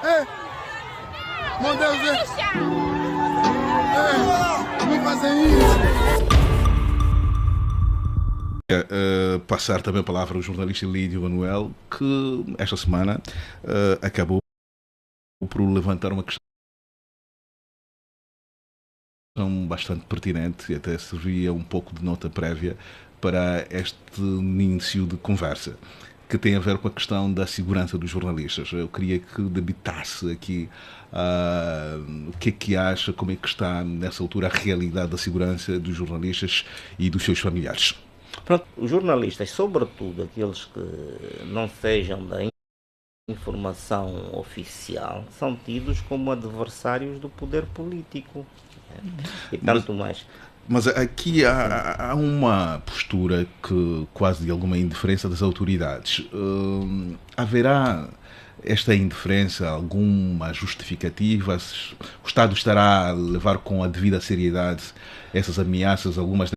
Meu Deus, não fazem isso. Passar também a palavra ao jornalista Lídio Manuel, que esta semana acabou por levantar uma questão bastante pertinente e até servia um pouco de nota prévia para este início de conversa, que tem a ver com a questão da segurança dos jornalistas. Eu queria que debitasse aqui o que é que acha, como é que está nessa altura a realidade da segurança dos jornalistas e dos seus familiares. Pronto, os jornalistas, sobretudo aqueles que não sejam da informação oficial, são tidos como adversários do poder político. E tanto mais. Mas aqui há uma postura que quase de alguma indiferença das autoridades. Haverá esta indiferença, alguma justificativa? O Estado estará a levar com a devida seriedade essas ameaças, algumas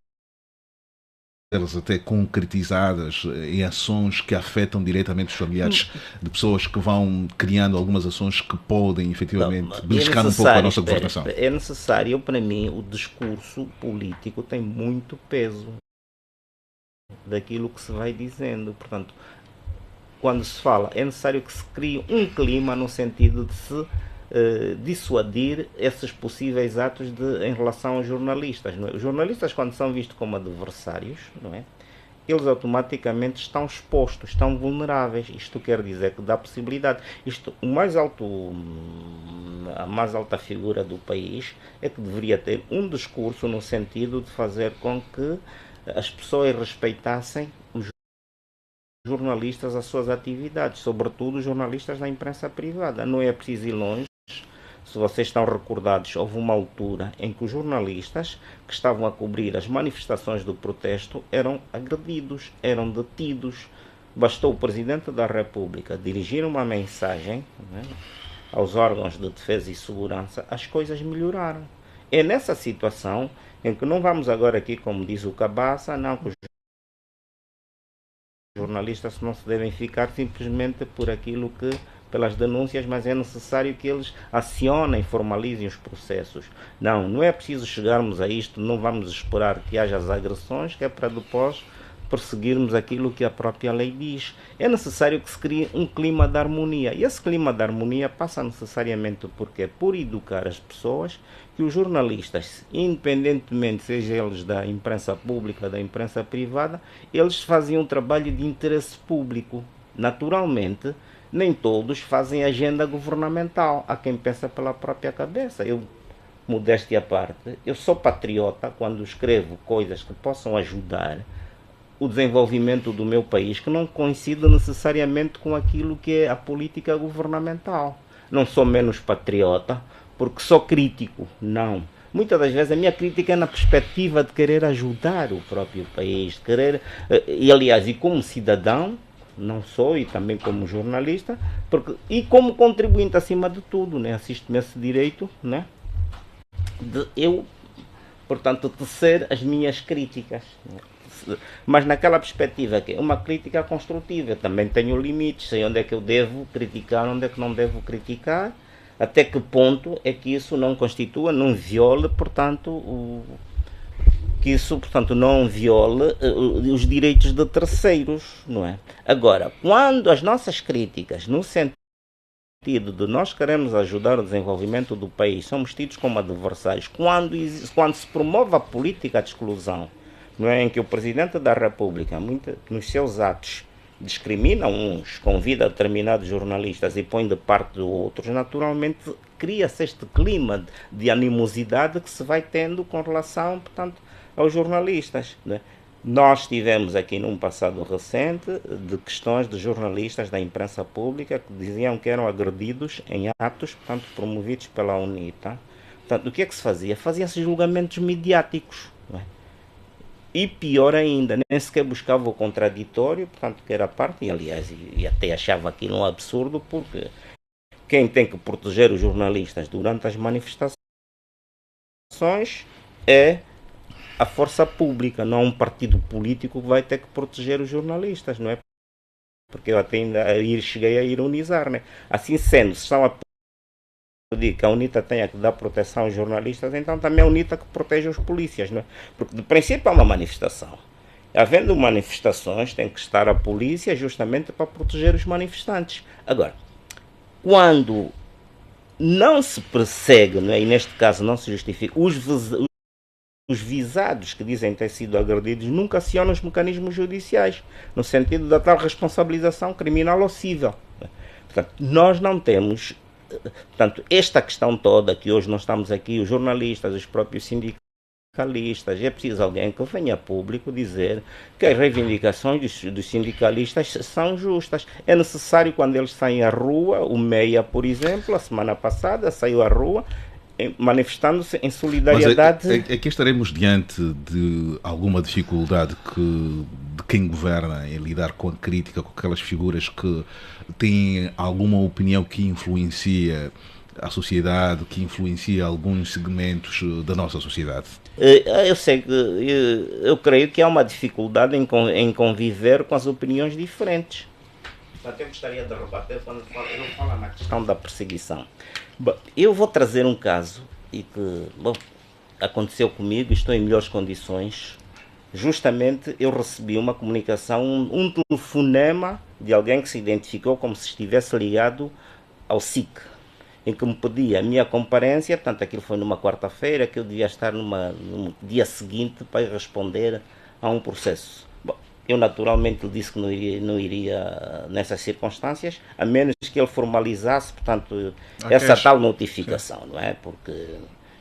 delas até concretizadas em ações que afetam diretamente os familiares de pessoas que vão criando algumas ações que podem efetivamente beliscar um pouco a nossa governação? É necessário, para mim, o discurso político tem muito peso daquilo que se vai dizendo. Portanto, quando se fala, é necessário que se crie um clima no sentido de se dissuadir esses possíveis atos em relação aos jornalistas. Não é? Os jornalistas, quando são vistos como adversários, não é? Eles automaticamente estão expostos, estão vulneráveis. Isto quer dizer que dá possibilidade. A mais alta figura do país é que deveria ter um discurso no sentido de fazer com que as pessoas respeitassem os jornalistas, as suas atividades, sobretudo os jornalistas da imprensa privada. Não é preciso ir longe. Se vocês estão recordados, houve uma altura em que os jornalistas que estavam a cobrir as manifestações do protesto eram agredidos, eram detidos. Bastou o Presidente da República dirigir uma mensagem, né, aos órgãos de defesa e segurança, as coisas melhoraram. É nessa situação em que não vamos agora aqui, como diz o Cabaça, não, que os jornalistas não se devem ficar simplesmente por aquilo que, pelas denúncias, mas é necessário que eles acionem, formalizem os processos. Não é preciso chegarmos a isto, não vamos esperar que haja as agressões, que é para depois perseguirmos aquilo que a própria lei diz. É necessário que se crie um clima de harmonia. E esse clima de harmonia passa necessariamente por educar as pessoas, que os jornalistas, independentemente, seja eles da imprensa pública, da imprensa privada, eles fazem um trabalho de interesse público. Naturalmente, nem todos fazem agenda governamental. Há quem pensa pela própria cabeça. Eu, modéstia à parte, eu sou patriota quando escrevo coisas que possam ajudar o desenvolvimento do meu país, que não coincide necessariamente com aquilo que é a política governamental. Não sou menos patriota porque sou crítico, não. Muitas das vezes a minha crítica é na perspectiva de querer ajudar o próprio país, de querer, e aliás, e como cidadão, não sou, e também como jornalista, e como contribuinte acima de tudo, né? Assisto-me esse direito, né? De eu, portanto, tecer as minhas críticas, né? Mas naquela perspectiva que é uma crítica construtiva. Eu também tenho limites, sei onde é que eu devo criticar, onde é que não devo criticar, até que ponto é que isso não constitua, não viole, portanto, que isso, portanto, não viole os direitos de terceiros, não é? Agora, quando as nossas críticas, no sentido de nós queremos ajudar o desenvolvimento do país, somos tidos como adversários, quando se promove a política de exclusão, não é, em que o Presidente da República, nos seus atos, discrimina uns, convida determinados jornalistas e põe de parte de outros, naturalmente cria-se este clima de animosidade que se vai tendo com relação, portanto, aos jornalistas, né? Nós tivemos aqui num passado recente de questões de jornalistas da imprensa pública que diziam que eram agredidos em atos, portanto, promovidos pela UNITA. Portanto, o que é que se fazia? Faziam-se julgamentos midiáticos, né? E pior ainda, nem sequer buscava o contraditório, portanto, que era parte, e aliás, e até achava aquilo um absurdo, porque quem tem que proteger os jornalistas durante as manifestações é a força pública, não um partido político que vai ter que proteger os jornalistas, não é? Porque eu até ainda cheguei a ironizar, né? Assim sendo, se estão a digo que a UNITA tenha que dar proteção aos jornalistas, então também a UNITA que protege os polícias, não é? Porque de princípio é uma manifestação. Havendo manifestações, tem que estar a polícia justamente para proteger os manifestantes. Agora, quando não se persegue, não é? E neste caso não se justifica, os visados que dizem ter sido agredidos nunca acionam os mecanismos judiciais, no sentido da tal responsabilização criminal ou civil. Portanto, nós não temos, portanto, esta questão toda que hoje nós estamos aqui, os jornalistas, os próprios sindicalistas, é preciso alguém que venha a público dizer que as reivindicações dos sindicalistas são justas. É necessário, quando eles saem à rua, o MEIA, por exemplo, a semana passada saiu à rua manifestando-se em solidariedade. Mas aqui estaremos diante de alguma dificuldade de quem governa em lidar com a crítica, com aquelas figuras que têm alguma opinião que influencia a sociedade, que influencia alguns segmentos da nossa sociedade? Eu sei que eu creio que há uma dificuldade em conviver com as opiniões diferentes. Portanto, eu gostaria de rebater quando eu falo na questão da perseguição. Bom, eu vou trazer um caso e que aconteceu comigo, estou em melhores condições. Justamente eu recebi uma comunicação, um telefonema de alguém que se identificou como se estivesse ligado ao SIC, em que me pedia a minha comparência. Portanto, aquilo foi numa quarta-feira, que eu devia estar no dia seguinte para responder a um processo. Bom, eu naturalmente lhe disse que não iria nessas circunstâncias, a menos que ele formalizasse, portanto, essa tal notificação, não é? Porque,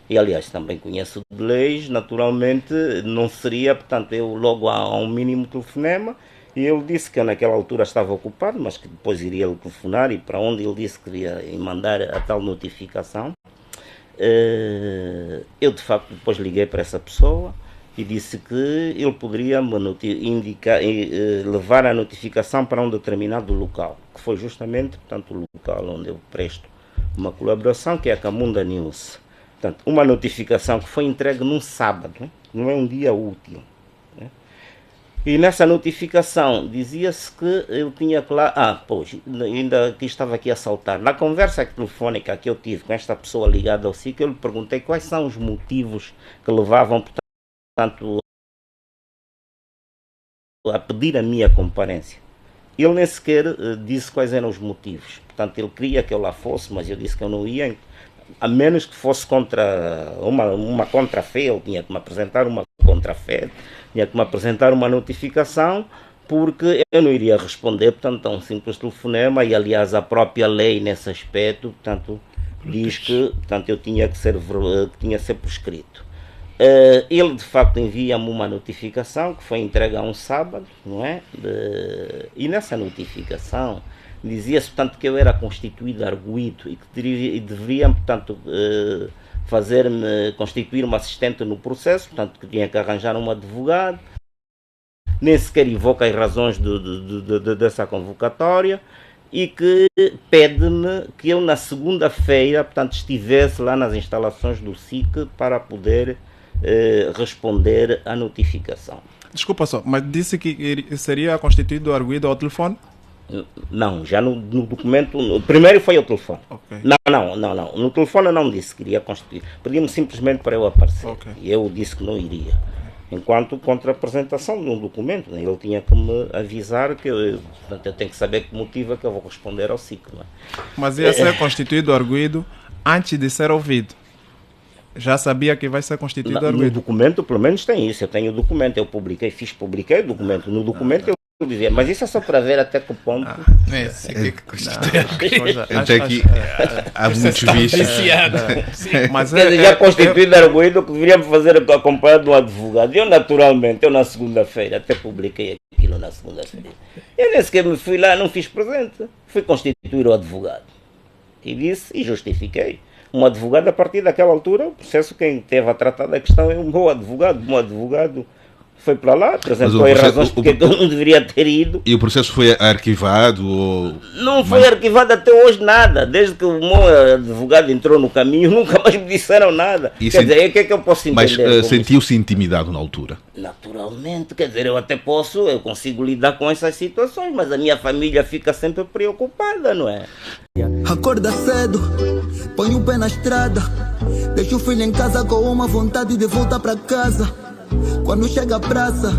e aliás também conheço de leis, naturalmente não seria, portanto, eu logo a um mínimo telefonema, e ele disse que eu naquela altura estava ocupado, mas que depois iria lhe telefonar, e para onde ele disse que iria mandar a tal notificação. Eu de facto depois liguei para essa pessoa e disse que ele poderia me levar a notificação para um determinado local, que foi justamente, portanto, o local onde eu presto uma colaboração, que é a Camunda News. Portanto, uma notificação que foi entregue num sábado, não é um dia útil. E nessa notificação dizia-se que eu tinha que lá... pois, ainda aqui estava aqui a saltar. Na conversa telefónica que eu tive com esta pessoa ligada ao SIC, eu lhe perguntei quais são os motivos que levavam, portanto, a pedir a minha comparência. Ele nem sequer disse quais eram os motivos. Portanto, ele queria que eu lá fosse, mas eu disse que eu não ia, a menos que fosse contra uma contrafé. Ele tinha que me apresentar uma contrafé, tinha que me apresentar uma notificação, porque eu não iria responder, portanto, a um simples telefonema. E aliás a própria lei nesse aspecto, portanto, diz que, portanto, eu tinha que ser prescrito. Ele de facto envia-me uma notificação que foi entregue a um sábado, não é? E nessa notificação dizia-se, portanto, que eu era constituído arguido e que deveriam, portanto, fazer-me constituir-me assistente no processo, portanto, que tinha que arranjar um advogado. Nem sequer invoca as razões dessa convocatória, e que pede-me que eu na segunda-feira, portanto, estivesse lá nas instalações do SIC para poder responder à notificação. Desculpa só, mas disse que seria constituído arguido ao telefone? Não, já no documento, primeiro foi ao telefone. Okay. Não. No telefone eu não disse que iria constituir. Pediu-me simplesmente para eu aparecer. Okay. E eu disse que não iria. Enquanto contra a apresentação de um documento, né? Ele tinha que me avisar que portanto, eu tenho que saber que motivo é que eu vou responder ao ciclo. Né? Mas ia ser constituído arguido antes de ser ouvido. Já sabia que vai ser constituído arguido. No documento, pelo menos, tem isso. Eu tenho o documento, eu publiquei o documento. No documento eu dizia, mas isso é só para ver até que ponto. Até que há muitos vícios. Mas já constituído arguido, que deveria fazer acompanhado de um advogado. Eu, naturalmente, na segunda-feira, até publiquei aquilo na segunda-feira. Eu nem sequer me fui lá, não fiz presente. Fui constituir o advogado. E disse, e justifiquei. Um advogado, a partir daquela altura, o processo, quem teve a tratar da questão é um bom advogado. Um advogado foi para lá, apresentou as razões porque eu não deveria ter ido. E o processo foi arquivado? Ou... Não foi arquivado até hoje nada. Desde que o meu advogado entrou no caminho, nunca mais me disseram nada. Quer dizer, o que é que eu posso entender? Mas sentiu-se intimidado na altura? Naturalmente, quer dizer, eu consigo lidar com essas situações, mas a minha família fica sempre preocupada, não é? Acorda cedo, Põe o pé na estrada, deixa o filho em casa com uma vontade de voltar pra casa. Quando chega a praça,